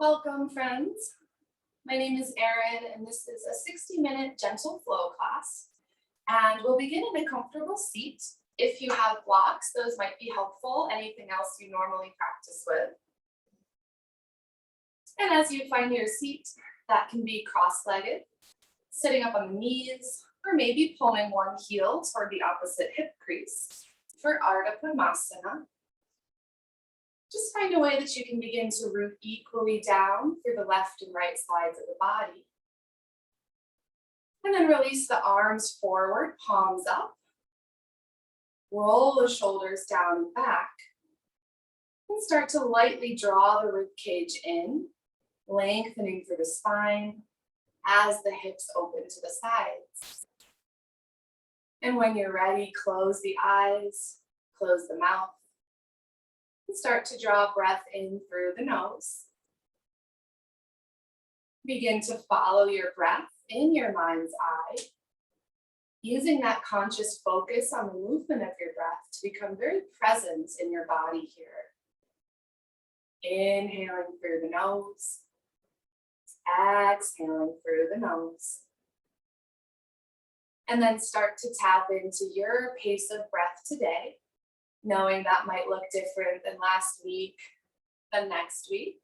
Welcome, friends. My name is Erin, and this is a 60-minute gentle flow class. And we'll begin in a comfortable seat. If you have blocks, those might be helpful. Anything else you normally practice with. And as you find your seat, that can be cross-legged, sitting up on the knees, or maybe pulling one heel toward the opposite hip crease for Botanasana. Just find a way that you can begin to root equally down through the left and right sides of the body. And then release the arms forward, palms up. Roll the shoulders down and back. And start to lightly draw the rib cage in, lengthening through the spine as the hips open to the sides. And when you're ready, close the eyes, close the mouth. And start to draw breath in through the nose. Begin to follow your breath in your mind's eye, using that conscious focus on the movement of your breath to become very present in your body here. Inhaling through the nose, exhaling through the nose. And then start to tap into your pace of breath today, knowing that might look different than last week, than next week.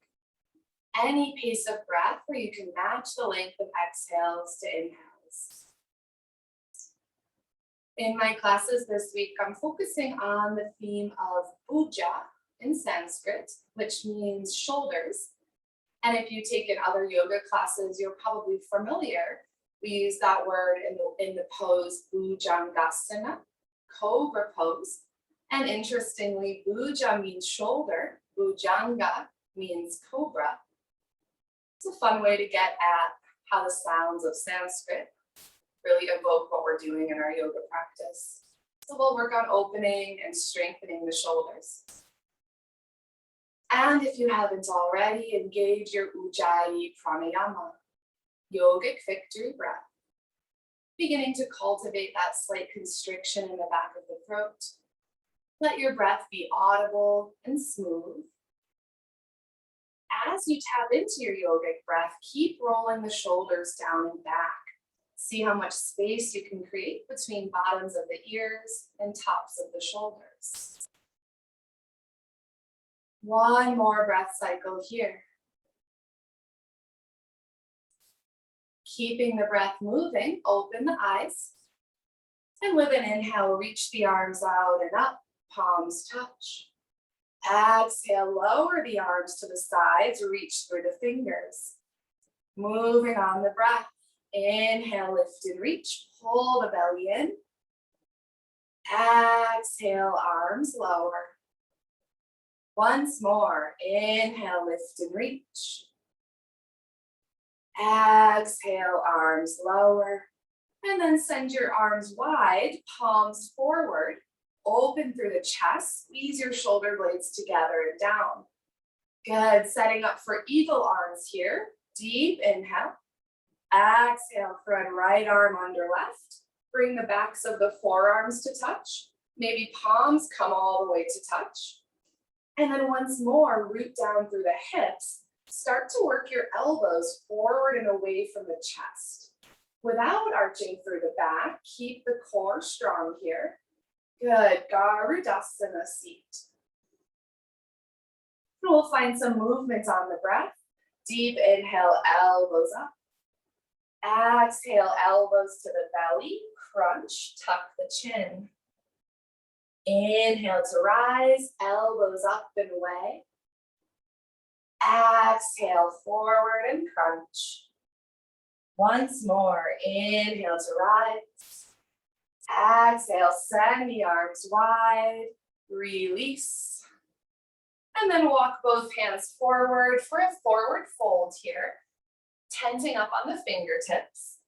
Any pace of breath where you can match the length of exhales to inhales. In my classes this week, I'm focusing on the theme of bhuja in Sanskrit, which means shoulders. And if you've taken other yoga classes, you're probably familiar. We use that word in the pose Bhujangasana, cobra pose. And interestingly, bhuja means shoulder, bhujanga means cobra. It's a fun way to get at how the sounds of Sanskrit really evoke what we're doing in our yoga practice. So we'll work on opening and strengthening the shoulders. And if you haven't already, engage your Ujjayi pranayama, yogic victory breath, beginning to cultivate that slight constriction in the back of the throat. Let your breath be audible and smooth. As you tap into your yogic breath, keep rolling the shoulders down and back. See how much space you can create between bottoms of the ears and tops of the shoulders. One more breath cycle here. Keeping the breath moving, open the eyes. And with an inhale, reach the arms out and up. Palms touch. Exhale, lower the arms to the sides, reach through the fingers. Moving on the breath. Inhale, lift and reach, pull the belly in. Exhale, arms lower. Once more, inhale, lift and reach. Exhale, arms lower. And then send your arms wide, palms forward. Open through the chest, squeeze your shoulder blades together and down. Good, setting up for eagle arms here. Deep inhale. Exhale, thread right arm under left. Bring the backs of the forearms to touch. Maybe palms come all the way to touch. And then once more, root down through the hips. Start to work your elbows forward and away from the chest. Without arching through the back, keep the core strong here. Good, Garudasana seat. We'll find some movement on the breath. Deep inhale, elbows up. Exhale, elbows to the belly. Crunch, tuck the chin. Inhale to rise, elbows up and away. Exhale, forward and crunch. Once more, inhale to rise. Exhale, send the arms wide, release. And then walk both hands forward for a forward fold here, tenting up on the fingertips.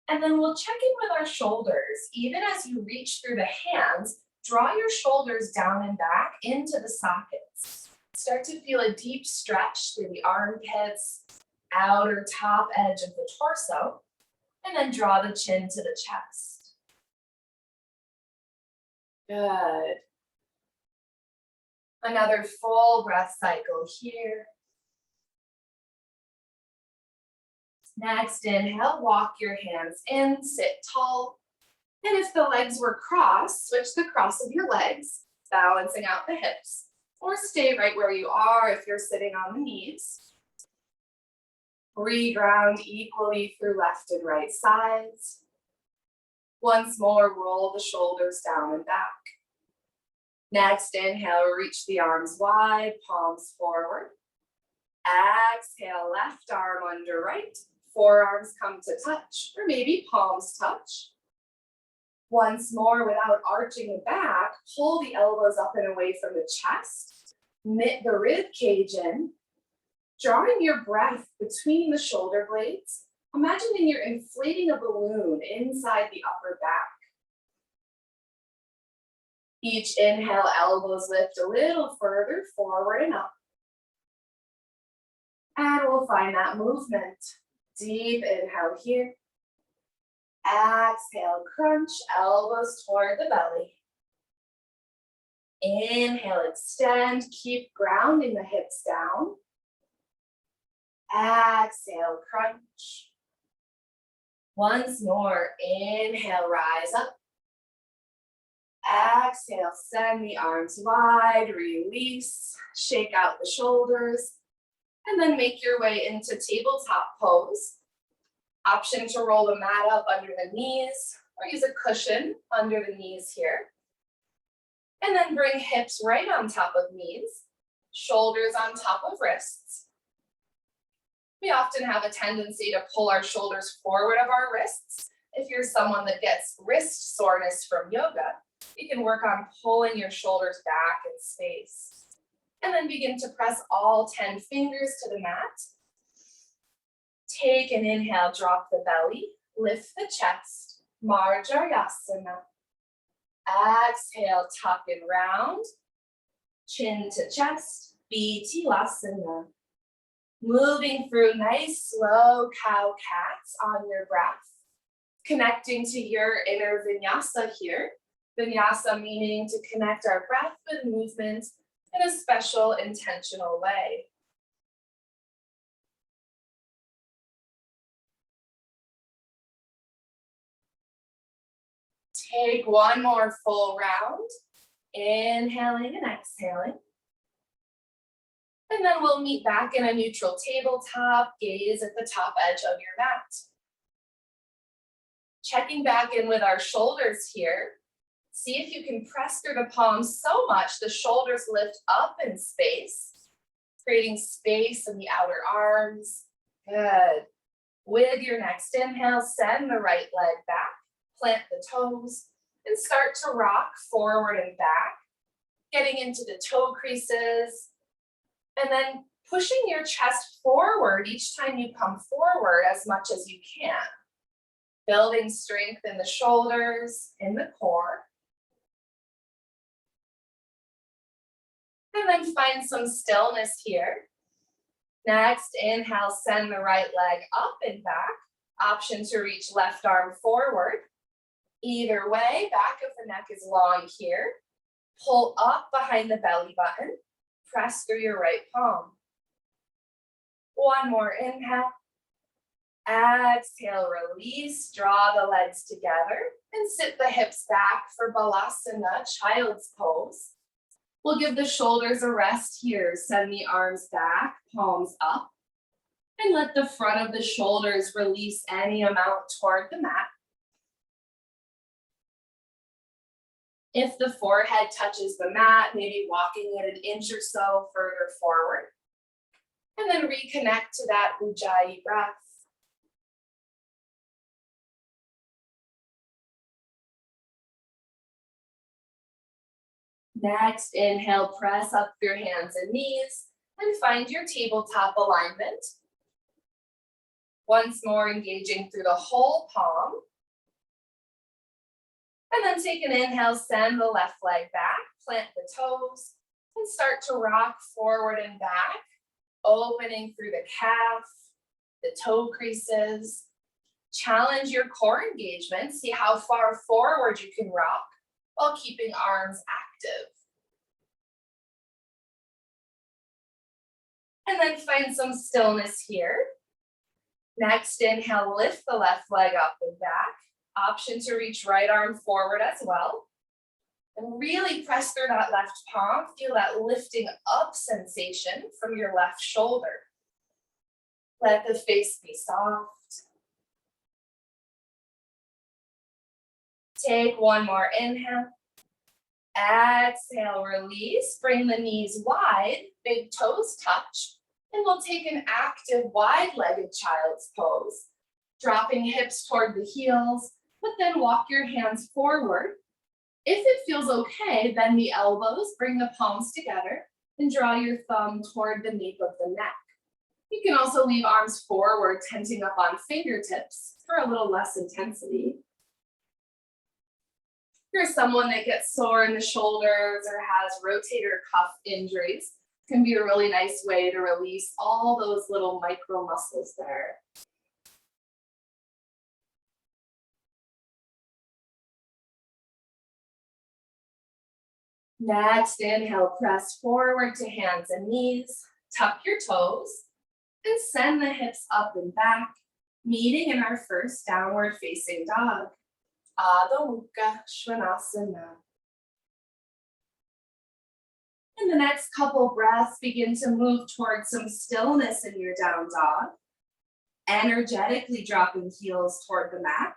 And then we'll check in with our shoulders. Even as you reach through the hands, draw your shoulders down and back into the sockets. Start to feel a deep stretch through the armpits, outer top edge of the torso, and then draw the chin to the chest. Good. Another full breath cycle here. Next, inhale, walk your hands in, sit tall. And if the legs were crossed, switch the cross of your legs, balancing out the hips. Or stay right where you are if you're sitting on the knees. Reground equally through left and right sides. Once more, roll the shoulders down and back. Next, inhale, reach the arms wide, palms forward. Exhale, left arm under right. Forearms come to touch, or maybe palms touch. Once more, without arching the back, pull the elbows up and away from the chest. Knit the rib cage in. Drawing your breath between the shoulder blades. Imagining you're inflating a balloon inside the upper back. Each inhale, elbows lift a little further forward and up. And we'll find that movement. Deep inhale here. Exhale, crunch, elbows toward the belly. Inhale, extend, keep grounding the hips down. Exhale, crunch. Once more, inhale, rise up. Exhale, send the arms wide, release, shake out the shoulders, and then make your way into tabletop pose. Option to roll the mat up under the knees or use a cushion under the knees here. And then bring hips right on top of knees, shoulders on top of wrists. We often have a tendency to pull our shoulders forward of our wrists. If you're someone that gets wrist soreness from yoga, you can work on pulling your shoulders back in space. And then begin to press all 10 fingers to the mat. Take an inhale, drop the belly, lift the chest, Marjarasana. Exhale, tuck and round, chin to chest, Botanasana. Moving through nice slow cow cats on your breath, connecting to your inner vinyasa here. Vinyasa meaning to connect our breath with movement in a special intentional way. Take one more full round, inhaling and exhaling. And then we'll meet back in a neutral tabletop, gaze at the top edge of your mat. Checking back in with our shoulders here. See if you can press through the palms so much the shoulders lift up in space, creating space in the outer arms. Good. With your next inhale, send the right leg back, plant the toes, and start to rock forward and back, getting into the toe creases, and then pushing your chest forward each time you come forward as much as you can. Building strength in the shoulders, in the core. And then find some stillness here. Next, inhale, send the right leg up and back. Option to reach left arm forward. Either way, back of the neck is long here. Pull up behind the belly button. Press through your right palm. One more inhale. Exhale, release, draw the legs together and sit the hips back for Balasana, child's pose. We'll give the shoulders a rest here. Send the arms back, palms up, and let the front of the shoulders release any amount toward the mat. If the forehead touches the mat, maybe walking it an inch or so further forward. And then reconnect to that Ujjayi breath. Next, inhale, press up your hands and knees and find your tabletop alignment. Once more, engaging through the whole palm. And then take an inhale, send the left leg back, plant the toes, and start to rock forward and back, opening through the calf, the toe creases. Challenge your core engagement. See how far forward you can rock while keeping arms active. And then find some stillness here. Next, inhale, lift the left leg up and back. Option to reach right arm forward as well. And really press through that left palm. Feel that lifting up sensation from your left shoulder. Let the face be soft. Take one more inhale. Exhale, release. Bring the knees wide, big toes touch. And we'll take an active wide-legged child's pose. Dropping hips toward the heels, but then walk your hands forward. If it feels okay, bend the elbows, bring the palms together, and draw your thumb toward the nape of the neck. You can also leave arms forward, tenting up on fingertips for a little less intensity. If you're someone that gets sore in the shoulders or has rotator cuff injuries, it can be a really nice way to release all those little micro muscles there. Next, inhale, press forward to hands and knees, tuck your toes, and send the hips up and back, meeting in our first downward facing dog. Adho Mukha Svanasana. In the next couple breaths, begin to move towards some stillness in your down dog, energetically dropping heels toward the mat.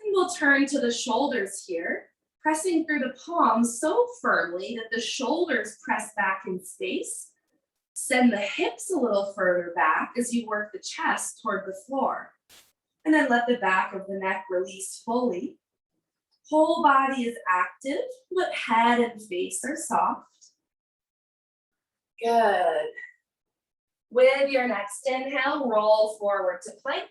And we'll turn to the shoulders here, pressing through the palms so firmly that the shoulders press back in space. Send the hips a little further back as you work the chest toward the floor. And then let the back of the neck release fully. Whole body is active, but head and face are soft. Good. With your next inhale, roll forward to plank.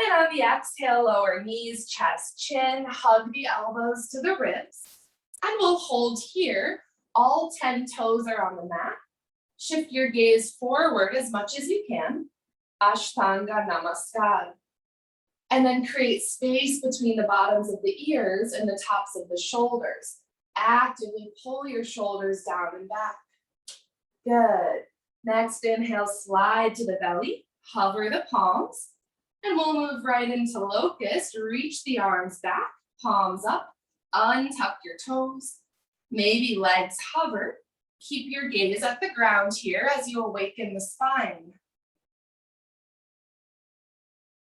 And on the exhale, lower knees, chest, chin, hug the elbows to the ribs. And we'll hold here. All 10 toes are on the mat. Shift your gaze forward as much as you can. Ashtanga Namaskar. And then create space between the bottoms of the ears and the tops of the shoulders. Actively pull your shoulders down and back. Good. Next, inhale, slide to the belly. Hover the palms. And we'll move right into Locust. Reach the arms back, palms up. Untuck your toes. Maybe legs hover. Keep your gaze at the ground here as you awaken the spine.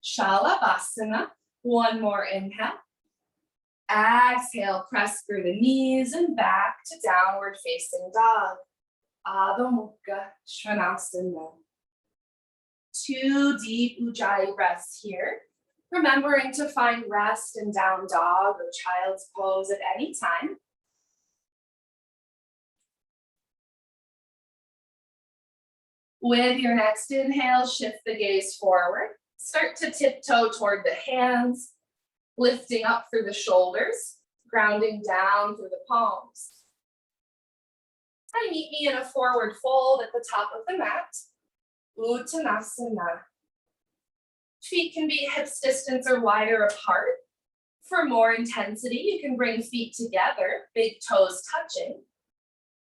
Shalavasana. One more inhale. Exhale, press through the knees and back to downward facing dog. Adho Mukha Svanasana. 2 deep Ujjayi breaths here. Remembering to find rest in down dog or child's pose at any time. With your next inhale, shift the gaze forward. Start to tiptoe toward the hands, lifting up through the shoulders, grounding down through the palms. And meet me in a forward fold at the top of the mat. Uttanasana. Feet can be hips distance or wider apart. For more intensity, you can bring feet together, big toes touching.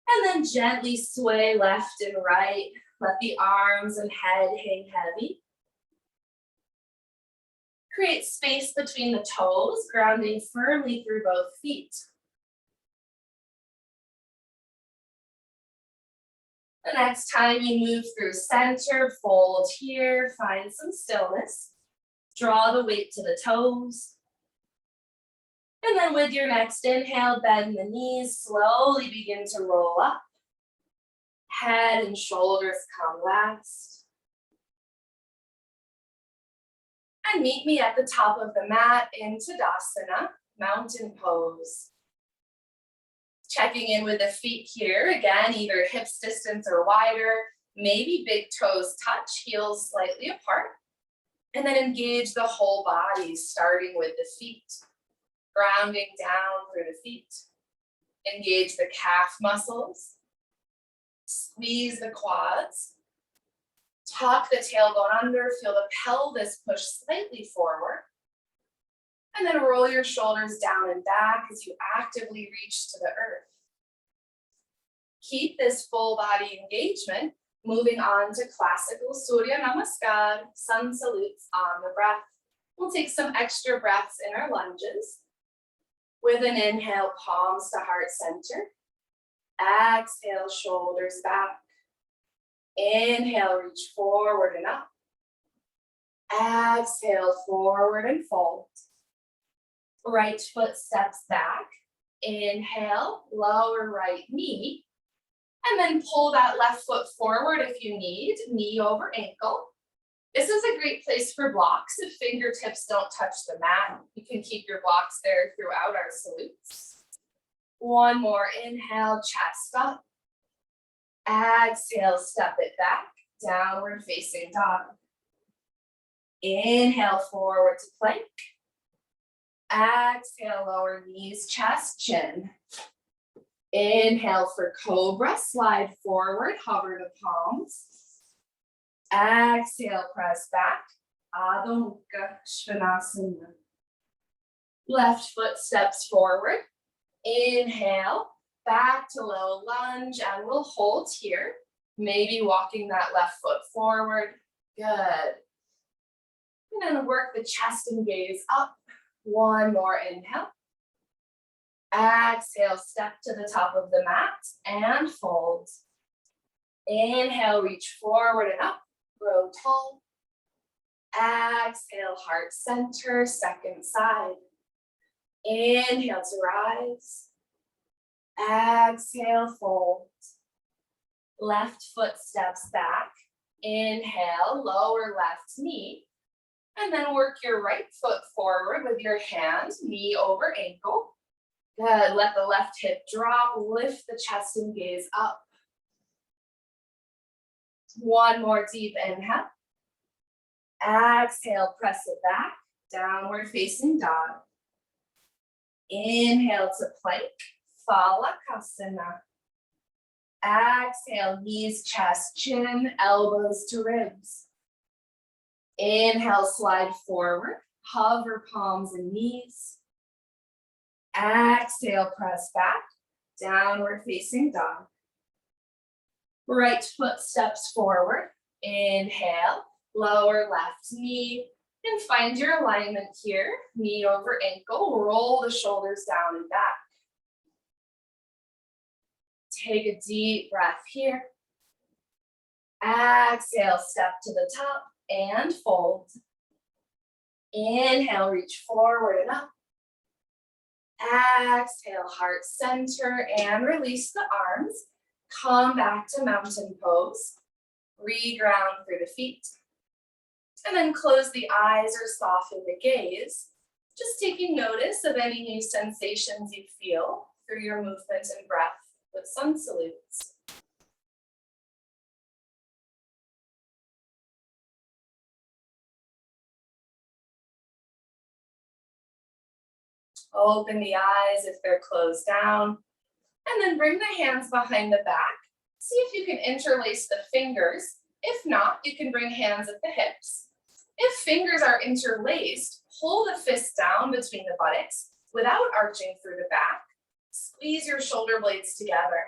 And then gently sway left and right. Let the arms and head hang heavy. Create space between the toes, grounding firmly through both feet. The next time you move through center, fold here, find some stillness. Draw the weight to the toes. And then with your next inhale, bend the knees, slowly begin to roll up. Head and shoulders come last. And meet me at the top of the mat in Tadasana, mountain pose. Checking in with the feet here, again, either hips distance or wider, maybe big toes touch, heels slightly apart. And then engage the whole body, starting with the feet, grounding down through the feet. Engage the calf muscles, squeeze the quads, tuck the tailbone under, feel the pelvis push slightly forward. And then roll your shoulders down and back as you actively reach to the earth. Keep this full body engagement Moving on to classical Surya Namaskar, sun salutes on the breath. We'll take some extra breaths in our lunges. With an inhale, palms to heart center. Exhale, shoulders back. Inhale, reach forward and up. Exhale, forward and fold. Right foot steps back. Inhale, lower right knee. And then pull that left foot forward if you need, knee over ankle. This is a great place for blocks if fingertips don't touch the mat. You can keep your blocks there throughout our salutes. One more inhale, chest up. Exhale, step it back, downward facing dog. Inhale, forward to plank. Exhale, lower knees, chest, chin. Inhale for cobra, slide forward, hover to palms. Exhale, press back, Adho Mukha Svanasana. Left foot steps forward. Inhale, back to low lunge, and we'll hold here. Maybe walking that left foot forward. Good. And then work the chest and gaze up. One more inhale. Exhale, step to the top of the mat and fold. Inhale, reach forward and up, grow tall. Exhale, heart center, second side. Inhale to rise. Exhale, fold. Left foot steps back. Inhale, lower left knee. And then work your right foot forward with your hand, knee over ankle. Good, let the left hip drop, lift the chest and gaze up. One more deep inhale. Exhale, press it back, downward facing dog. Inhale to plank, Balasana. Exhale, knees, chest, chin, elbows to ribs. Inhale, slide forward, hover palms and knees. Exhale, press back, downward facing dog. Right foot steps forward. Inhale, lower left knee, and find your alignment here. Knee over ankle, roll the shoulders down and back. Take a deep breath here. Exhale, step to the top and fold. Inhale, reach forward and up. Exhale, heart center, and release the arms. Come back to mountain pose. Reground through the feet. And then close the eyes or soften the gaze. Just taking notice of any new sensations you feel through your movement and breath with sun salutes. Open the eyes if they're closed down. And then bring the hands behind the back. See if you can interlace the fingers. If not, you can bring hands at the hips. If fingers are interlaced, pull the fists down between the buttocks without arching through the back. Squeeze your shoulder blades together.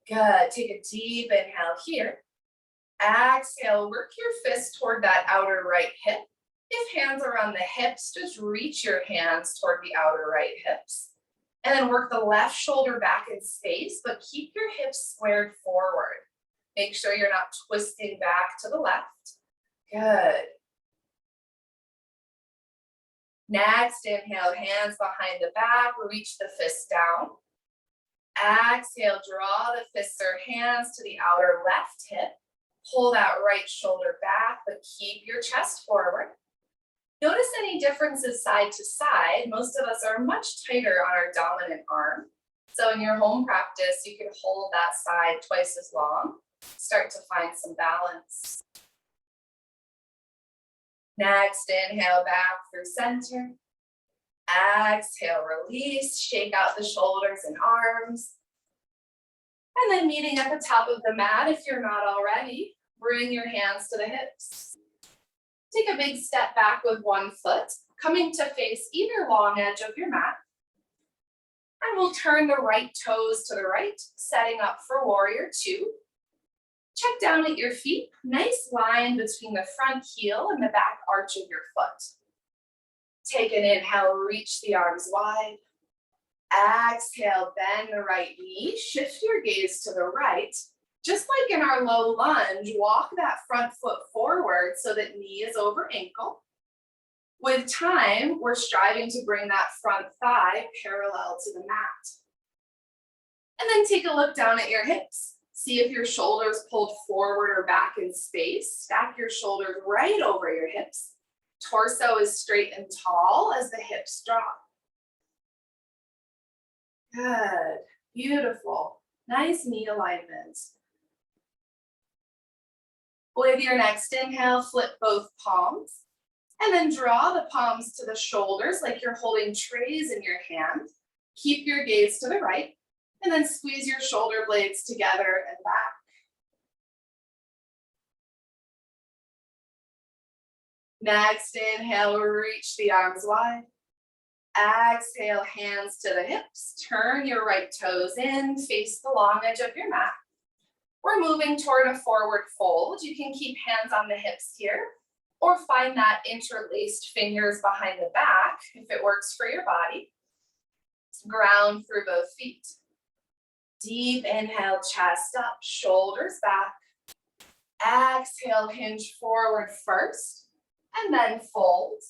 Good. Take a deep inhale here. Exhale, work your fist toward that outer right hip. If hands are on the hips, just reach your hands toward the outer right hips. And then work the left shoulder back in space, but keep your hips squared forward. Make sure you're not twisting back to the left. Good. Next, inhale, hands behind the back, reach the fist down. Exhale, draw the fists or hands to the outer left hip. Pull that right shoulder back, but keep your chest forward. Notice any differences side to side. Most of us are much tighter on our dominant arm. So in your home practice, you can hold that side twice as long. Start to find some balance. Next, inhale back through center. Exhale, release, shake out the shoulders and arms. And then meeting at the top of the mat, if you're not already, bring your hands to the hips. Take a big step back with one foot, coming to face either long edge of your mat. And we'll turn the right toes to the right, setting up for warrior two. Check down at your feet. Nice line between the front heel and the back arch of your foot. Take an inhale, reach the arms wide. Exhale, bend the right knee. Shift your gaze to the right. Just like in our low lunge, walk that front foot forward so that knee is over ankle. With time, we're striving to bring that front thigh parallel to the mat. And then take a look down at your hips. See if your shoulders pulled forward or back in space. Stack your shoulders right over your hips. Torso is straight and tall as the hips drop. Good, beautiful, nice knee alignment. With your next inhale, flip both palms and then draw the palms to the shoulders like you're holding trays in your hand. Keep your gaze to the right and then squeeze your shoulder blades together and back. Next inhale, reach the arms wide. Exhale, hands to the hips. Turn your right toes in, face the long edge of your mat. We're moving toward a forward fold. You can keep hands on the hips here, or find that interlaced fingers behind the back if it works for your body. Ground through both feet. Deep inhale, chest up, shoulders back. Exhale, hinge forward first, and then fold.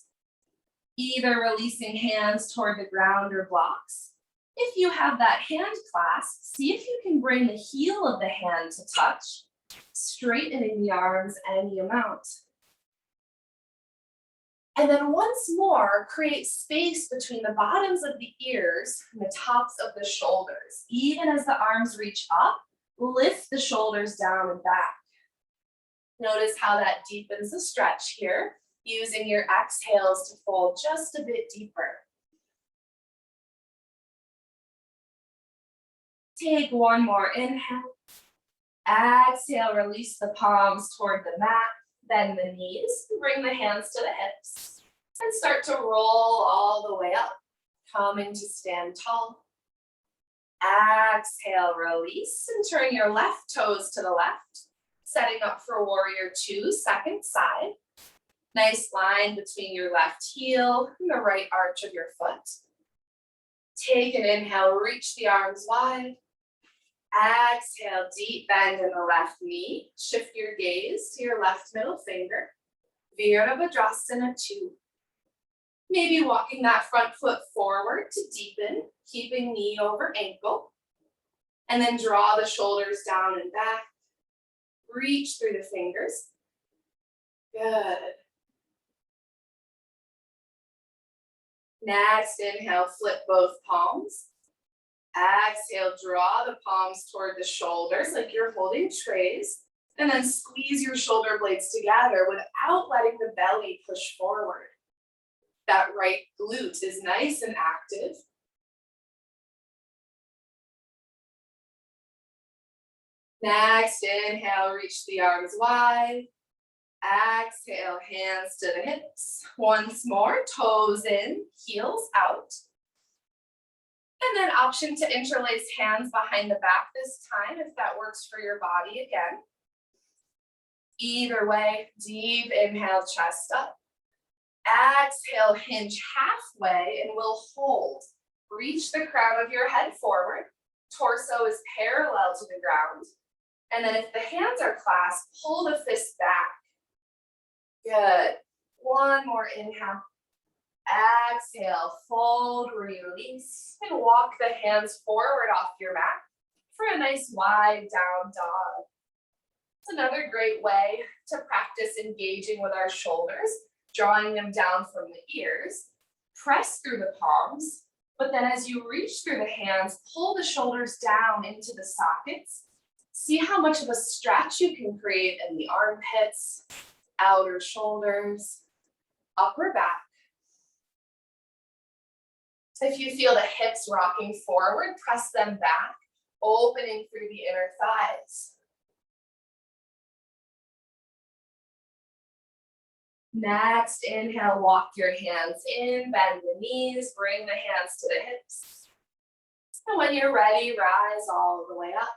Either releasing hands toward the ground or blocks. If you have that hand clasp, see if you can bring the heel of the hand to touch, straightening the arms any amount. And then once more, create space between the bottoms of the ears and the tops of the shoulders. Even as the arms reach up, lift the shoulders down and back. Notice how that deepens the stretch here, using your exhales to fold just a bit deeper. Take one more inhale. Exhale, release the palms toward the mat, bend the knees, bring the hands to the hips, and start to roll all the way up, coming to stand tall. Exhale, release, and turn your left toes to the left, setting up for warrior two, second side. Nice line between your left heel and the right arch of your foot. Take an inhale, reach the arms wide. Exhale, deep bend in the left knee. Shift your gaze to your left middle finger. Virabhadrasana 2. Maybe walking that front foot forward to deepen, keeping knee over ankle. And then draw the shoulders down and back. Reach through the fingers. Good. Next, inhale, flip both palms. Exhale, draw the palms toward the shoulders like you're holding trays. And then squeeze your shoulder blades together without letting the belly push forward. That right glute is nice and active. Next, inhale, reach the arms wide. Exhale, hands to the hips. Once more, toes in, heels out. And then option to interlace hands behind the back this time if that works for your body again. Either way, deep inhale, chest up. Exhale, hinge halfway and we'll hold. Reach the crown of your head forward. Torso is parallel to the ground. And then if the hands are clasped, pull the fist back. Good. One more inhale. Exhale, fold, release, and walk the hands forward off your mat for a nice wide down dog. It's another great way to practice engaging with our shoulders, drawing them down from the ears. Press through the palms, but then as you reach through the hands, pull the shoulders down into the sockets. See how much of a stretch you can create in the armpits, outer shoulders, upper back. If you feel the hips rocking forward, press them back, opening through the inner thighs. Next, inhale, walk your hands in, bend the knees, bring the hands to the hips. And when you're ready, rise all the way up.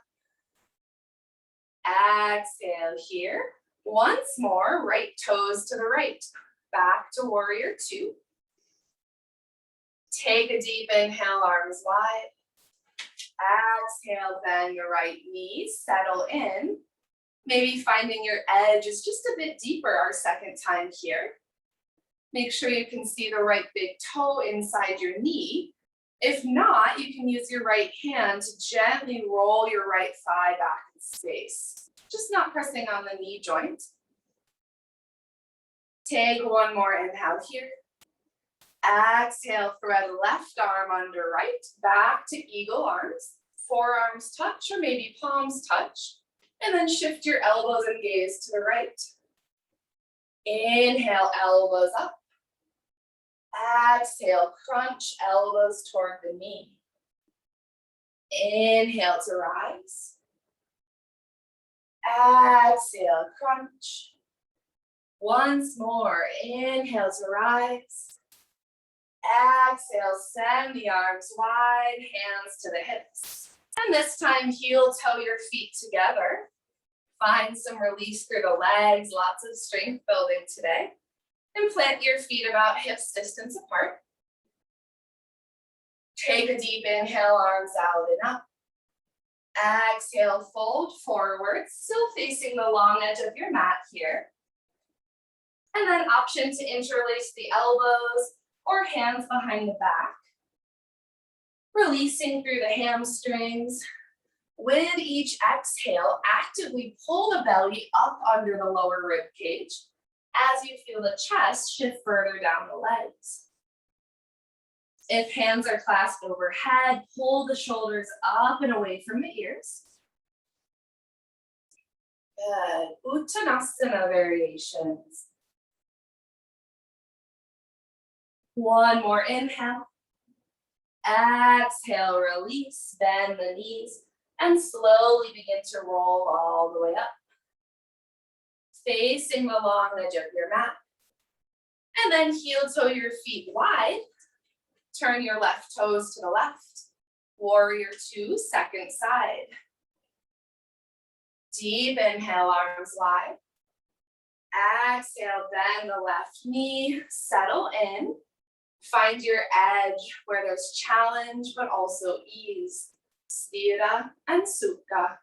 Exhale here. Once more, right toes to the right. Back to warrior two. Take a deep inhale, arms wide. Exhale, bend your right knee, settle in. Maybe finding your edge is just a bit deeper our second time here. Make sure you can see the right big toe inside your knee. If not, you can use your right hand to gently roll your right thigh back in space. Just not pressing on the knee joint. Take one more inhale here. Exhale, thread left arm under right, back to eagle arms. Forearms touch or maybe palms touch. And then shift your elbows and gaze to the right. Inhale, elbows up. Exhale, crunch elbows toward the knee. Inhale to rise. Exhale, crunch. Once more, inhale to rise. Exhale, send the arms wide, hands to the hips. And this time, heel toe your feet together. Find some release through the legs, lots of strength building today. And plant your feet about hips distance apart. Take a deep inhale, arms out and up. Exhale, fold forward, still facing the long edge of your mat here. And then option to interlace the elbows or hands behind the back. Releasing through the hamstrings. With each exhale, actively pull the belly up under the lower rib cage as you feel the chest shift further down the legs. If hands are clasped overhead, pull the shoulders up and away from the ears. Good. Uttanasana Variations. One more inhale. Exhale, release, bend the knees, and slowly begin to roll all the way up. Facing the long edge of your mat. And then heel toe your feet wide. Turn your left toes to the left. Warrior two, second side. Deep inhale, arms wide. Exhale, bend the left knee, settle in. Find your edge where there's challenge, but also ease. Sthira and Sukha.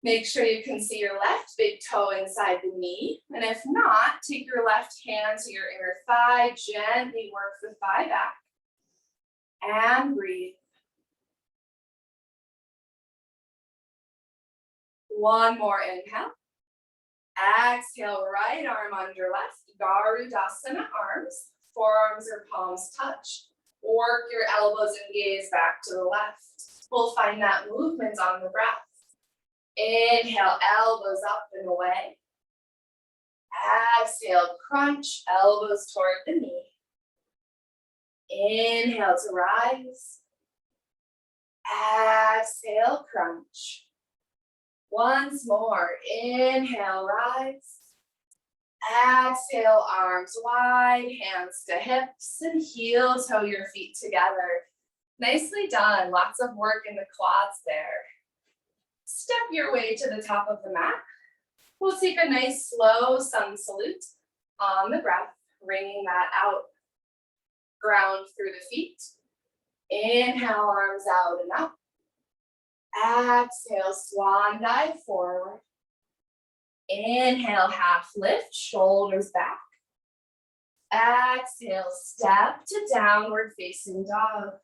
Make sure you can see your left big toe inside the knee. And if not, take your left hand to your inner thigh. Gently work the thigh back. And breathe. One more inhale. Exhale, right arm under left. Garudasana arms. Forearms or palms touch. Work your elbows and gaze back to the left. We'll find that movement on the breath. Inhale, elbows up and away. Exhale, crunch, elbows toward the knee. Inhale to rise. Exhale, crunch. Once more, inhale, rise. Exhale, arms wide, hands to hips, and heel toe your feet together. Nicely done, lots of work in the quads there. Step your way to the top of the mat. We'll take a nice slow sun salute on the breath, wringing that out. Ground through the feet. Inhale, arms out and up. Exhale, swan dive forward. Inhale, half lift, shoulders back. Exhale, step to downward facing dog.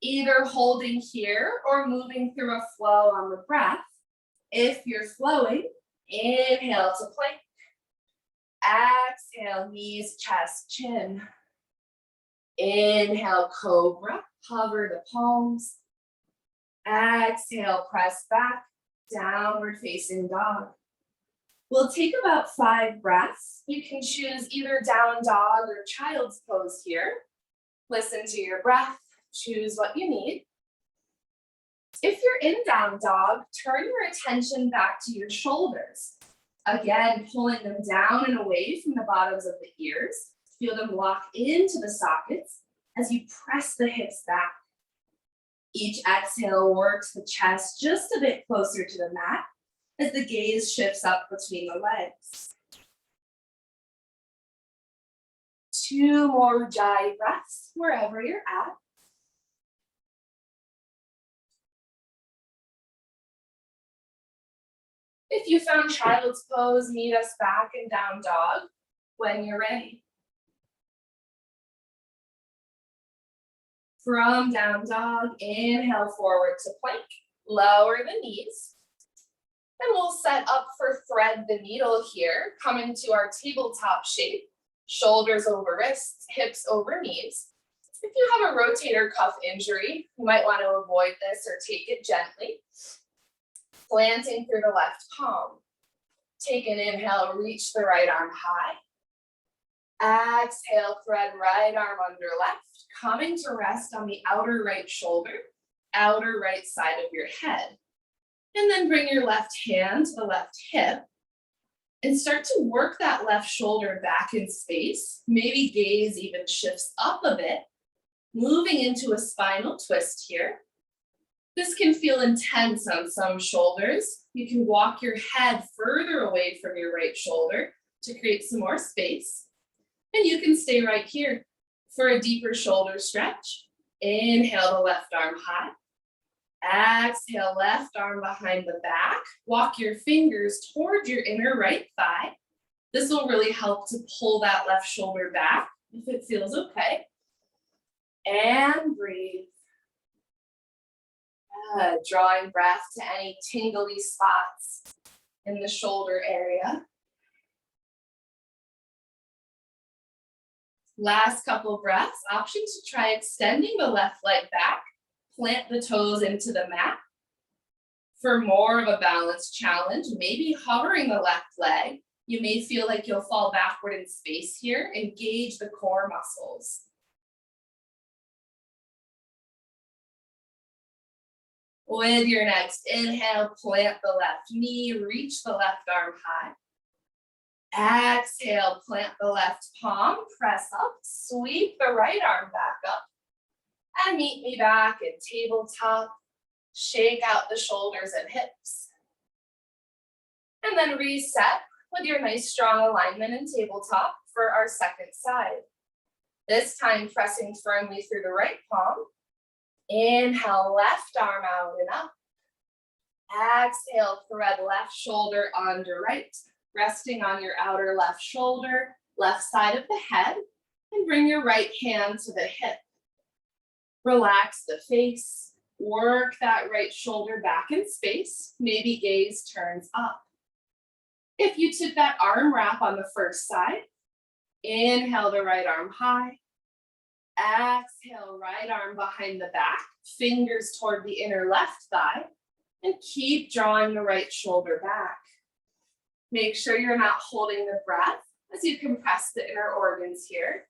Either holding here or moving through a flow on the breath. If you're flowing, inhale to plank. Exhale, knees, chest, chin. Inhale, cobra, hover the palms. Exhale, press back, downward facing dog. We'll take about 5 breaths. You can choose either down dog or child's pose here. Listen to your breath, choose what you need. If you're in down dog, turn your attention back to your shoulders. Again, pulling them down and away from the bottoms of the ears. Feel them lock into the sockets as you press the hips back. Each exhale works the chest just a bit closer to the mat as the gaze shifts up between the legs. 2 more Ujjayi breaths wherever you're at. If you found child's pose, meet us back in down dog when you're ready. From down dog, inhale forward to plank, lower the knees. And we'll set up for thread the needle here, coming to our tabletop shape, shoulders over wrists, hips over knees. If you have a rotator cuff injury, you might want to avoid this or take it gently. Planting through the left palm. Take an inhale, reach the right arm high. Exhale, thread right arm under left, coming to rest on the outer right shoulder, outer right side of your head. And then bring your left hand to the left hip and start to work that left shoulder back in space. Maybe gaze even shifts up a bit, moving into a spinal twist here. This can feel intense on some shoulders. You can walk your head further away from your right shoulder to create some more space. And you can stay right here for a deeper shoulder stretch. Inhale the left arm high. Exhale, left arm behind the back. Walk your fingers toward your inner right thigh. This will really help to pull that left shoulder back if it feels okay. And breathe. Drawing breath to any tingly spots in the shoulder area. Last couple breaths, option to try extending the left leg back. Plant the toes into the mat. For more of a balanced challenge, maybe hovering the left leg. You may feel like you'll fall backward in space here. Engage the core muscles. With your next inhale, plant the left knee, reach the left arm high. Exhale, plant the left palm, press up, sweep the right arm back up. And meet me back in tabletop. Shake out the shoulders and hips. And then reset with your nice strong alignment in tabletop for our second side. This time pressing firmly through the right palm. Inhale, left arm out and up. Exhale, thread left shoulder under right, resting on your outer left shoulder, left side of the head, and bring your right hand to the hip. Relax the face, work that right shoulder back in space, maybe gaze turns up. If you took that arm wrap on the first side, inhale the right arm high. Exhale, right arm behind the back, fingers toward the inner left thigh, and keep drawing the right shoulder back. Make sure you're not holding the breath as you compress the inner organs here.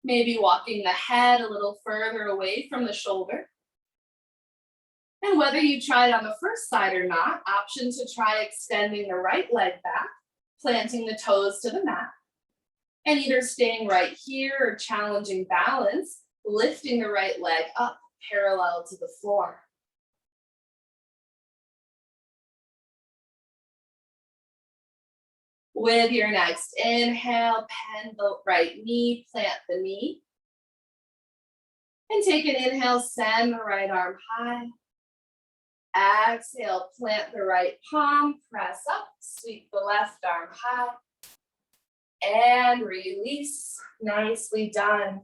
Maybe walking the head a little further away from the shoulder. And whether you try it on the first side or not, option to try extending the right leg back, planting the toes to the mat, and either staying right here or challenging balance, lifting the right leg up parallel to the floor. With your next inhale, bend the right knee, plant the knee. And take an inhale, send the right arm high. Exhale, plant the right palm, press up, sweep the left arm high. And release, nicely done.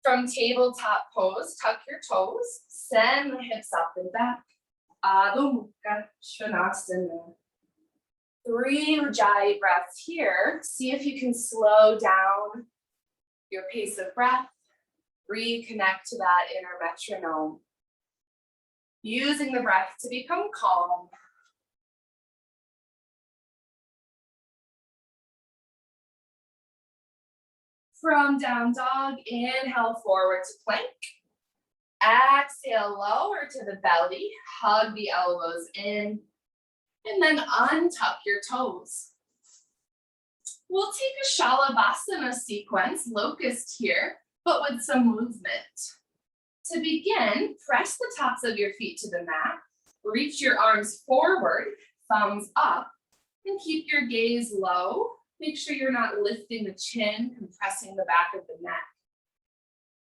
From tabletop pose, tuck your toes, send the hips up and back. Adho Mukha Svanasana. 3 Ujjayi breaths here. See if you can slow down your pace of breath. Reconnect to that inner metronome. Using the breath to become calm. From down dog, inhale forward to plank. Exhale, lower to the belly. Hug the elbows in. And then untuck your toes. We'll take a Shalavasana sequence, Locust here, but with some movement. To begin, press the tops of your feet to the mat, reach your arms forward, thumbs up, and keep your gaze low. Make sure you're not lifting the chin, compressing the back of the neck.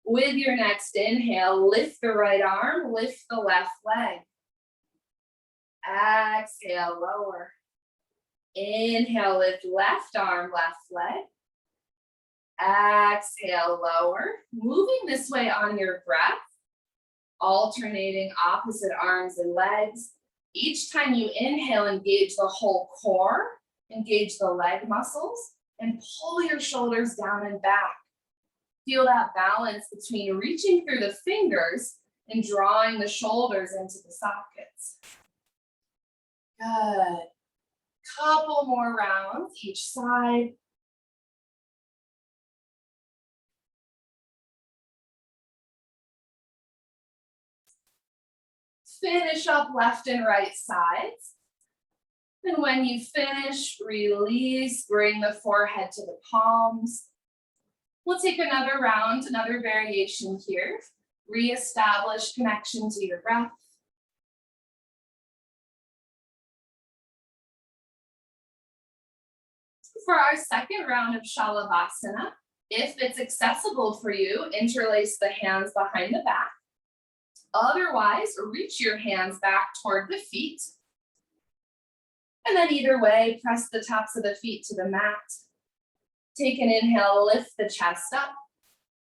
With your next inhale, lift the right arm, lift the left leg. Exhale, lower. Inhale, lift left arm, left leg. Exhale, lower. Moving this way on your breath, alternating opposite arms and legs. Each time you inhale, engage the whole core, engage the leg muscles, and pull your shoulders down and back. Feel that balance between reaching through the fingers and drawing the shoulders into the sockets. Good. Couple more rounds each side. Finish up left and right sides. And when you finish, release, bring the forehead to the palms. We'll take another round, another variation here. Reestablish connection to your breath. For our second round of Shalavasana, if it's accessible for you, interlace the hands behind the back. Otherwise, reach your hands back toward the feet. And then either way, press the tops of the feet to the mat. Take an inhale, lift the chest up.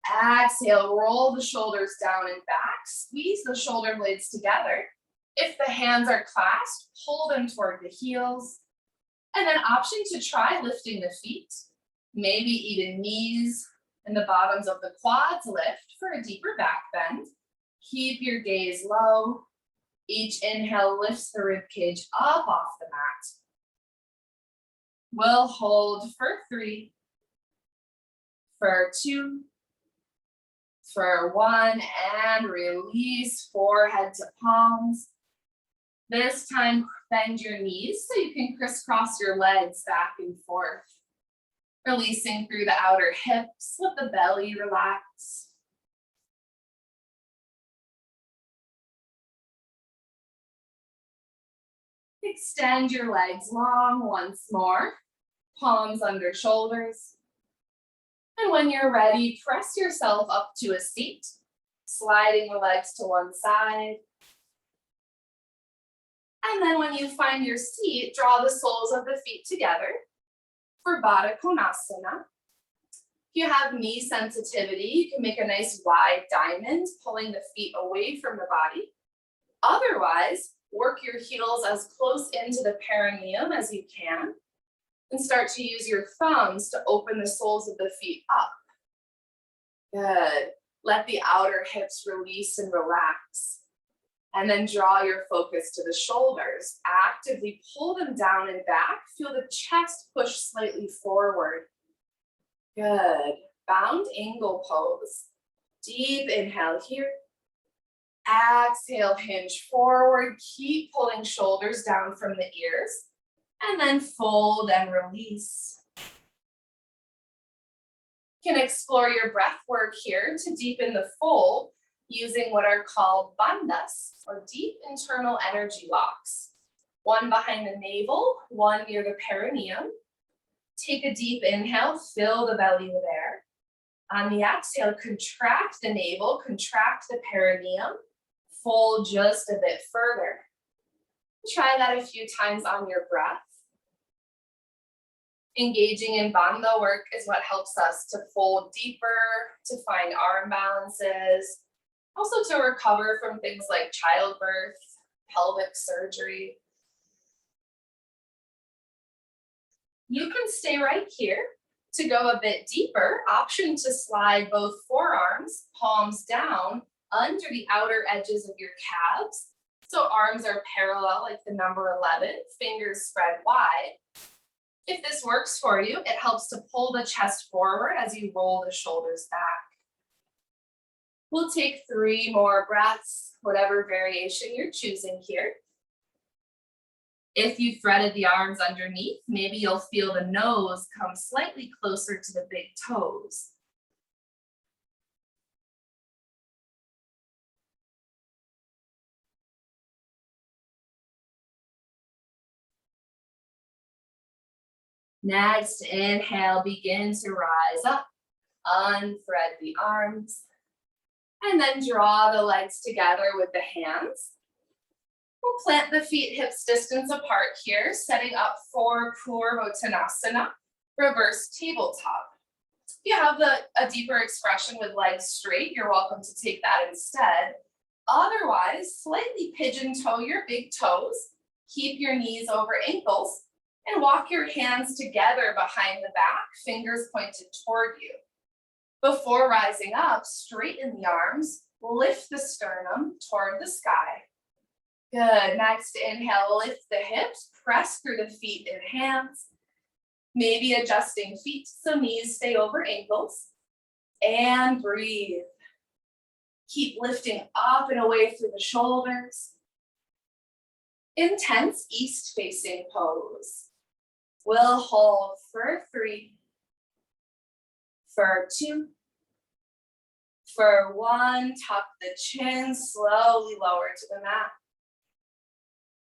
Exhale, roll the shoulders down and back. Squeeze the shoulder blades together. If the hands are clasped, pull them toward the heels. And then option to try lifting the feet. Maybe even knees and the bottoms of the quads lift for a deeper back bend. Keep your gaze low. Each inhale lifts the ribcage up off the mat. We'll hold for 3, for 2, for 1, and release forehead to palms. This time, bend your knees so you can crisscross your legs back and forth. Releasing through the outer hips, let the belly relax. Extend your legs long once more, palms under shoulders. And when you're ready, press yourself up to a seat, sliding the legs to one side. And then when you find your seat, draw the soles of the feet together for Botanasana. If you have knee sensitivity, you can make a nice wide diamond, pulling the feet away from the body. Otherwise, work your heels as close into the perineum as you can, and start to use your thumbs to open the soles of the feet up. Good. Let the outer hips release and relax. And then draw your focus to the shoulders. Actively pull them down and back. Feel the chest push slightly forward. Good. Bound angle pose. Deep inhale here. Exhale, hinge forward. Keep pulling shoulders down from the ears. And then fold and release. You can explore your breath work here to deepen the fold using what are called bandhas, or deep internal energy locks. One behind the navel, one near the perineum. Take a deep inhale, fill the belly with air. On the exhale, contract the navel, contract the perineum, fold just a bit further. Try that a few times on your breath. Engaging in bandha work is what helps us to fold deeper, to find arm balances, also to recover from things like childbirth, pelvic surgery. You can stay right here. To go a bit deeper, option to slide both forearms, palms down, under the outer edges of your calves. So arms are parallel like the number 11, fingers spread wide. If this works for you, it helps to pull the chest forward as you roll the shoulders back. We'll take 3 more breaths, whatever variation you're choosing here. If you threaded the arms underneath, maybe you'll feel the nose come slightly closer to the big toes. Next, inhale, begin to rise up. Unthread the arms. And then draw the legs together with the hands. We'll plant the feet hips distance apart here, setting up for Botanasana, reverse tabletop. If you have a deeper expression with legs straight, you're welcome to take that instead. Otherwise, slightly pigeon toe your big toes, keep your knees over ankles, and walk your hands together behind the back, fingers pointed toward you. Before rising up, straighten the arms, lift the sternum toward the sky. Good, next inhale, lift the hips, press through the feet and hands. Maybe adjusting feet so knees stay over ankles. And breathe. Keep lifting up and away through the shoulders. Intense east facing pose. We'll hold for 3, for 2, for 1, tuck the chin, slowly lower to the mat.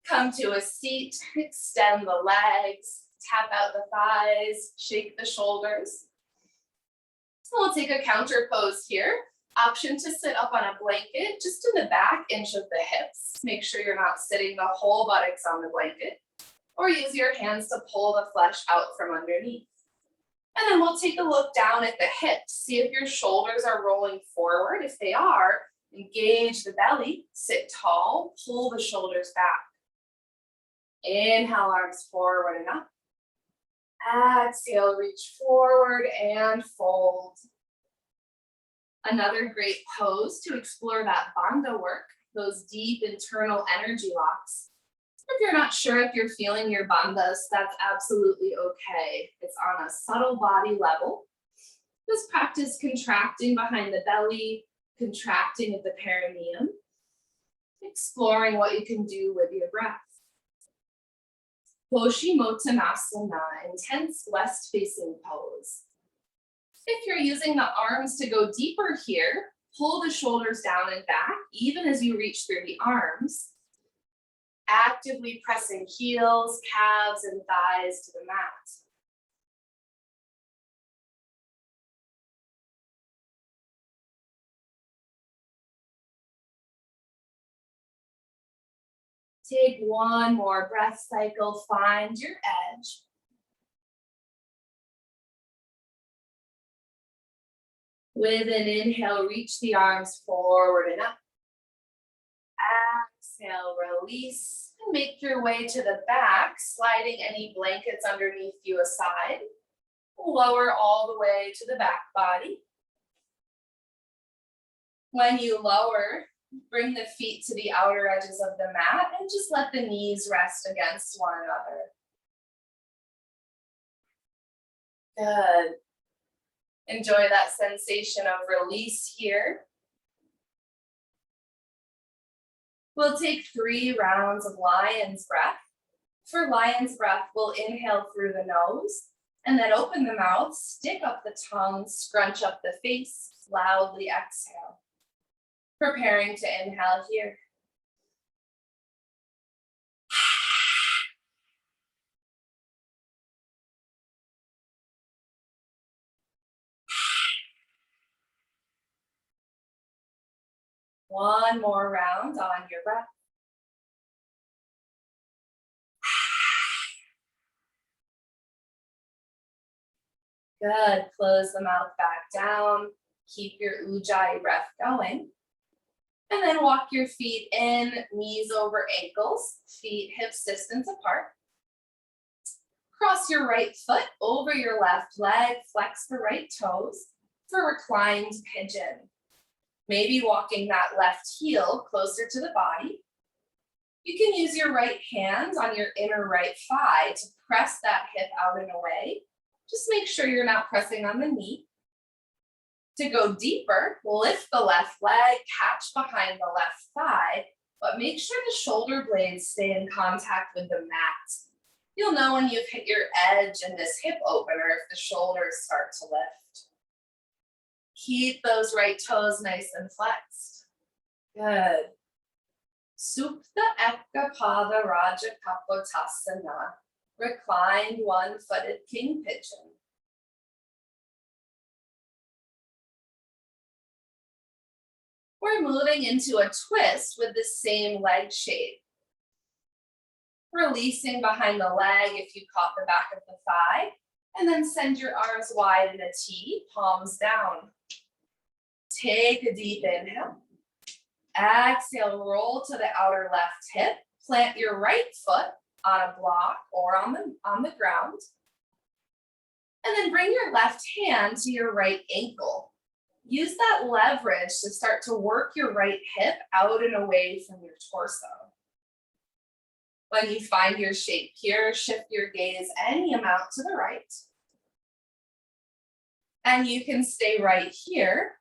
Come to a seat, extend the legs, tap out the thighs, shake the shoulders. So we'll take a counter pose here. Option to sit up on a blanket, just in the back inch of the hips. Make sure you're not sitting the whole buttocks on the blanket. Or use your hands to pull the flesh out from underneath. And then we'll take a look down at the hips. See if your shoulders are rolling forward. If they are, engage the belly, sit tall, pull the shoulders back. Inhale, arms forward and up. Exhale, reach forward and fold. Another great pose to explore that bandha work, those deep internal energy locks. If you're not sure if you're feeling your bandhas, that's absolutely okay. It's on a subtle body level. Just practice contracting behind the belly, contracting at the perineum, exploring what you can do with your breath. Koshimotomasana, intense west-facing pose. If you're using the arms to go deeper here, pull the shoulders down and back, even as you reach through the arms. Actively pressing heels, calves, and thighs to the mat. Take one more breath cycle, find your edge. With an inhale, reach the arms forward and up. Exhale, release, and make your way to the back, sliding any blankets underneath you aside. Lower all the way to the back body. When you lower, bring the feet to the outer edges of the mat and just let the knees rest against one another. Good. Enjoy that sensation of release here. We'll take 3 rounds of lion's breath. For lion's breath, we'll inhale through the nose and then open the mouth, stick up the tongue, scrunch up the face, loudly exhale. Preparing to inhale here. One more round on your breath. Good, close the mouth back down. Keep your ujjayi breath going. And then walk your feet in, knees over ankles, feet hips distance apart. Cross your right foot over your left leg, flex the right toes for reclined pigeon. Maybe walking that left heel closer to the body. You can use your right hand on your inner right thigh to press that hip out and away. Just make sure you're not pressing on the knee. To go deeper, lift the left leg, catch behind the left thigh, but make sure the shoulder blades stay in contact with the mat. You'll know when you've hit your edge in this hip opener if the shoulders start to lift. Keep those right toes nice and flexed. Good. Supta Ekapada Raja Kapotasana. Reclined one-footed king pigeon. We're moving into a twist with the same leg shape. Releasing behind the leg if you caught the back of the thigh, and then send your arms wide in a T, palms down. Take a deep inhale. Exhale, roll to the outer left hip. Plant your right foot on a block or on the ground. And then bring your left hand to your right ankle. Use that leverage to start to work your right hip out and away from your torso. When you find your shape here, shift your gaze any amount to the right. And you can stay right here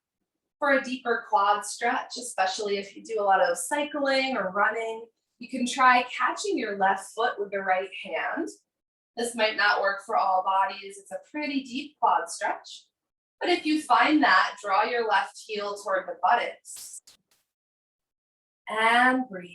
for a deeper quad stretch, especially if you do a lot of cycling or running. You can try catching your left foot with the right hand. This might not work for all bodies. It's a pretty deep quad stretch. But if you find that, draw your left heel toward the buttocks. And breathe.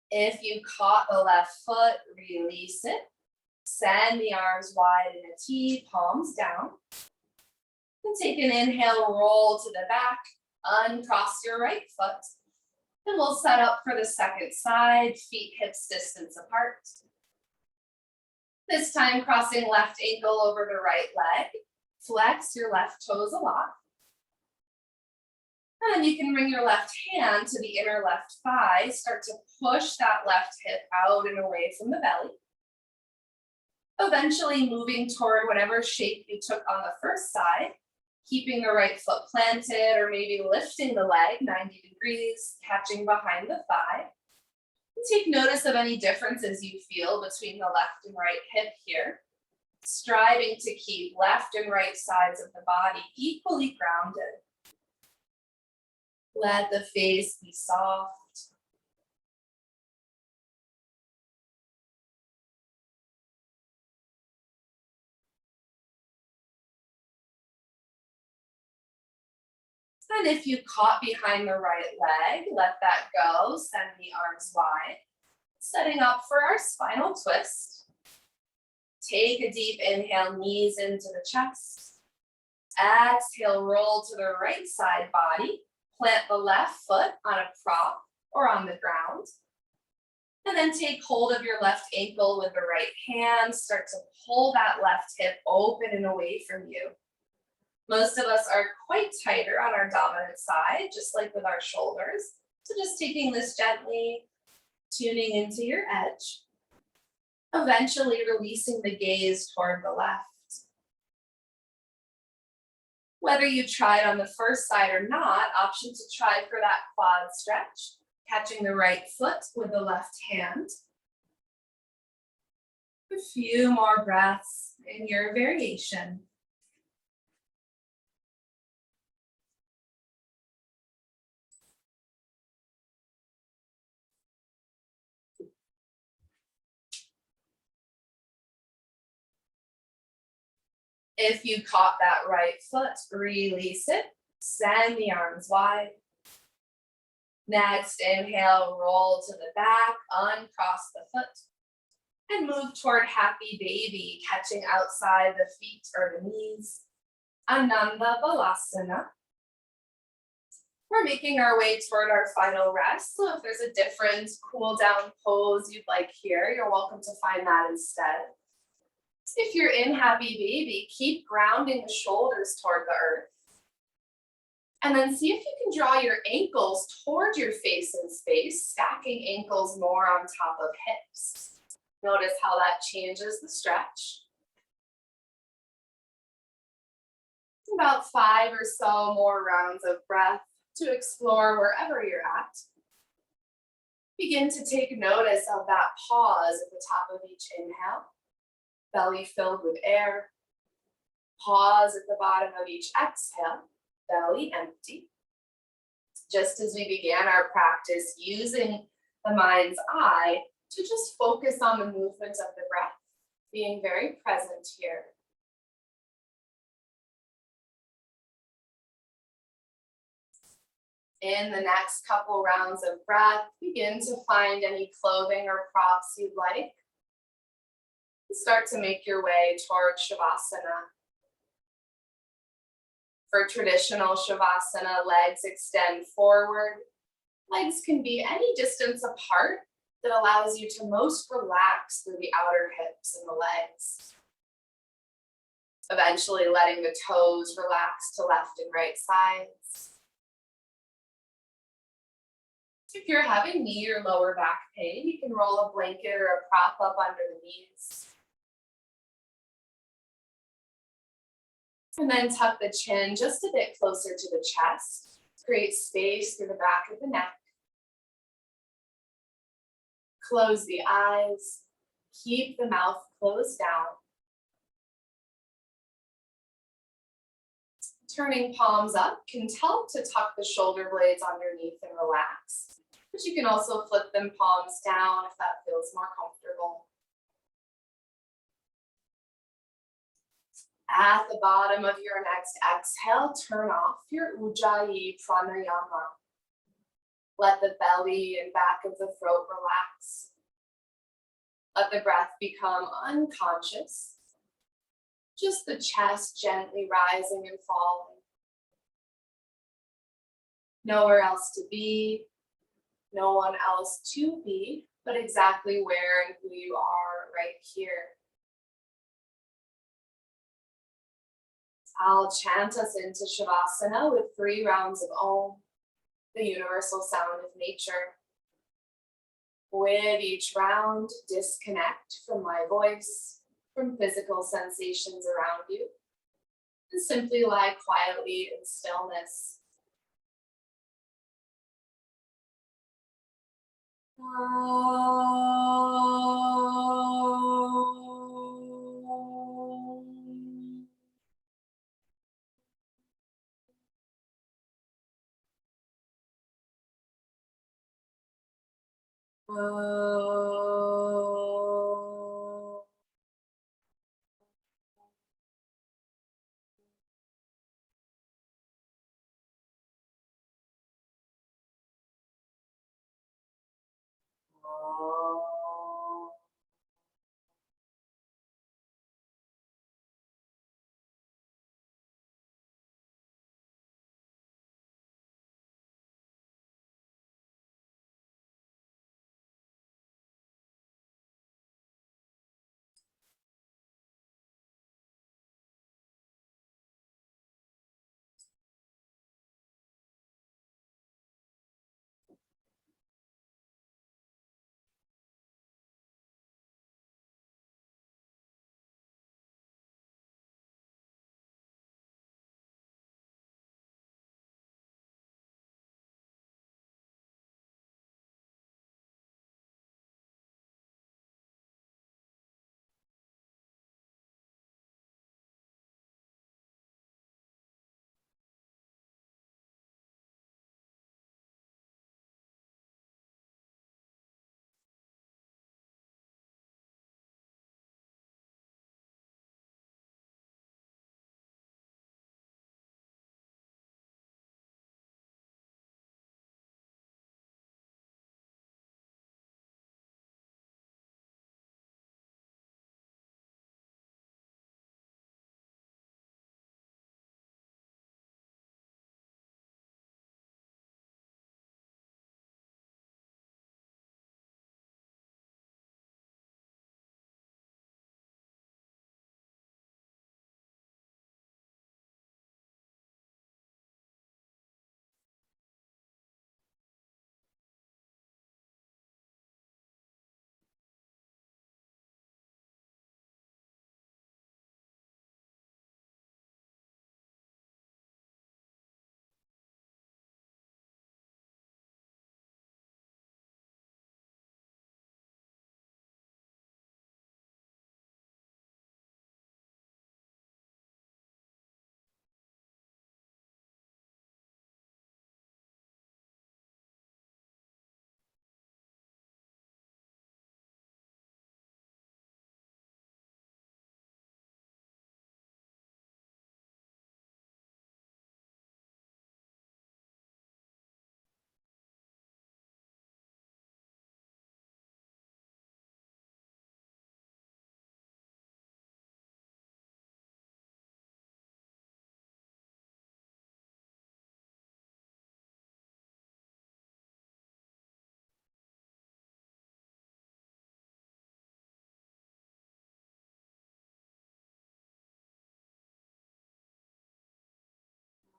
If you caught the left foot, release it. Send the arms wide in a T, palms down. And take an inhale, roll to the back, uncross your right foot. And we'll set up for the second side, feet hips distance apart. This time, crossing left ankle over the right leg. Flex your left toes a lot. And then you can bring your left hand to the inner left thigh. Start to push that left hip out and away from the belly. Eventually moving toward whatever shape you took on the first side, keeping the right foot planted or maybe lifting the leg 90 degrees, catching behind the thigh. And take notice of any differences you feel between the left and right hip here. Striving to keep left and right sides of the body equally grounded. Let the face be soft. And if you caught behind the right leg, let that go. Send the arms wide. Setting up for our spinal twist. Take a deep inhale, knees into the chest. Exhale, roll to the right side body. Plant the left foot on a prop or on the ground. And then take hold of your left ankle with the right hand. Start to pull that left hip open and away from you. Most of us are quite tighter on our dominant side, just like with our shoulders. So just taking this gently, tuning into your edge. Eventually releasing the gaze toward the left. Whether you tried on the first side or not, option to try for that quad stretch, catching the right foot with the left hand. A few more breaths in your variation. If you caught that right foot, release it. Send the arms wide. Next, inhale, roll to the back, uncross the foot. And move toward happy baby, catching outside the feet or the knees. Ananda Balasana. We're making our way toward our final rest. So if there's a different cool down pose you'd like here, you're welcome to find that instead. If you're in happy baby, keep grounding the shoulders toward the earth. And then see if you can draw your ankles toward your face in space, stacking ankles more on top of hips. Notice how that changes the stretch. About 5 or so more rounds of breath to explore wherever you're at. Begin to take notice of that pause at the top of each inhale, belly filled with air. Pause at the bottom of each exhale, belly empty. Just as we began our practice using the mind's eye to just focus on the movement of the breath, being very present here. In the next couple rounds of breath, begin to find any clothing or props you'd like. Start to make your way towards Shavasana. For traditional Shavasana, legs extend forward. Legs can be any distance apart that allows you to most relax through the outer hips and the legs. Eventually letting the toes relax to left and right sides. If you're having knee or lower back pain, you can roll a blanket or a prop up under the knees. And then tuck the chin just a bit closer to the chest. Create space through the back of the neck. Close the eyes. Keep the mouth closed down. Turning palms up can help to tuck the shoulder blades underneath and relax. But you can also flip them palms down if that feels more comfortable. At the bottom of your next exhale, turn off your Ujjayi pranayama. Let the belly and back of the throat relax. Let the breath become unconscious. Just the chest gently rising and falling. Nowhere else to be, no one else to be, but exactly where and who you are right here. I'll chant us into Shavasana with 3 rounds of Om, the universal sound of nature. With each round, disconnect from my voice, from physical sensations around you, and simply lie quietly in stillness.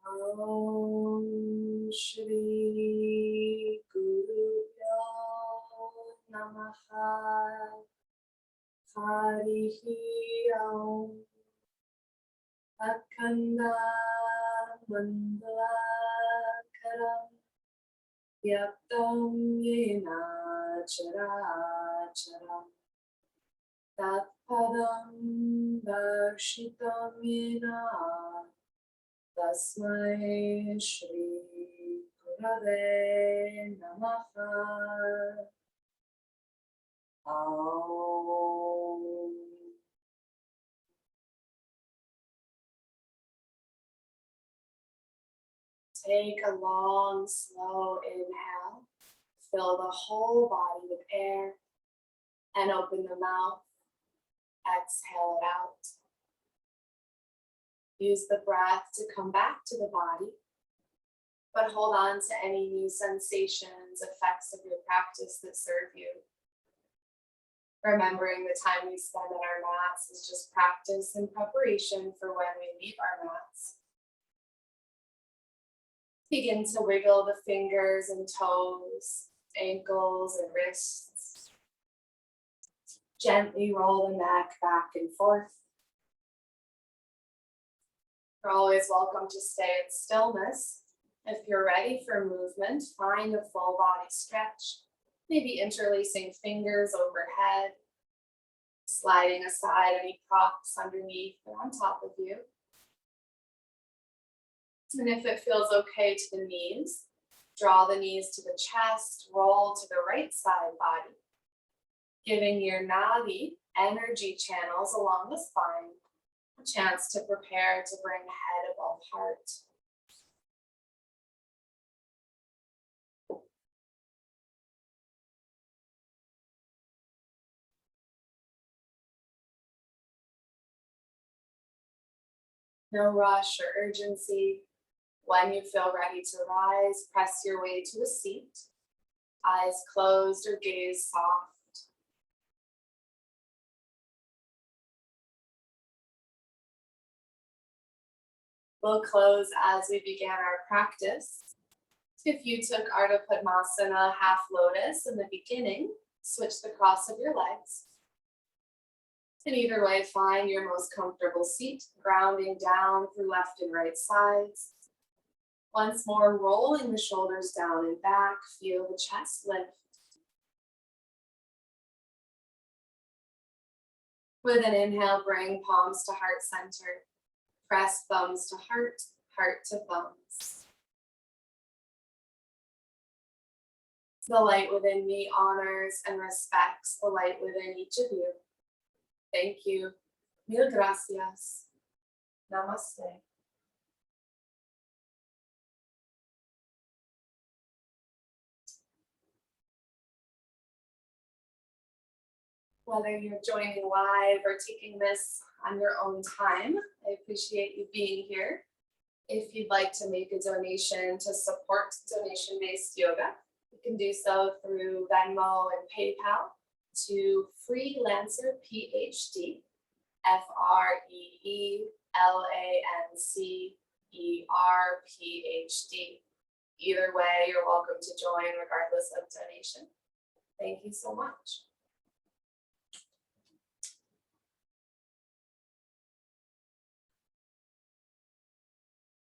Om Shri Gurubhyo Namaha Harihi Om Akanda Mandakaram Yaptam Yena Characharam Tatpadam Darshitam Yena Tasmai Shri Gurave Namaha. Om. Take a long, slow inhale. Fill the whole body with air and open the mouth. Exhale it out. Use the breath to come back to the body, but hold on to any new sensations, effects of your practice that serve you. Remembering the time we spend on our mats is just practice and preparation for when we leave our mats. Begin to wiggle the fingers and toes, ankles and wrists. Gently roll the neck back and forth. You're always welcome to stay in stillness. If you're ready for movement, find a full body stretch. Maybe interlacing fingers overhead, sliding aside any props underneath or on top of you. And if it feels okay to the knees, draw the knees to the chest, roll to the right side body, giving your nadi energy channels along the spine a chance to prepare to bring head above heart. No rush or urgency. When you feel ready to rise, press your way to a seat. Eyes closed or gaze soft. We'll close as we began our practice. If you took Ardha Padmasana half lotus in the beginning, switch the cross of your legs. And either way, find your most comfortable seat, grounding down through left and right sides. Once more, rolling the shoulders down and back, feel the chest lift. With an inhale, bring palms to heart center. Press thumbs to heart, heart to thumbs. The light within me honors and respects the light within each of you. Thank you. Mil gracias. Namaste. Whether you're joining live or taking this on your own time, I appreciate you being here. If you'd like to make a donation to support donation-based yoga, you can do so through Venmo and PayPal to Freelancer PhD, FREELANCER PhD. Either way, you're welcome to join regardless of donation. Thank you so much.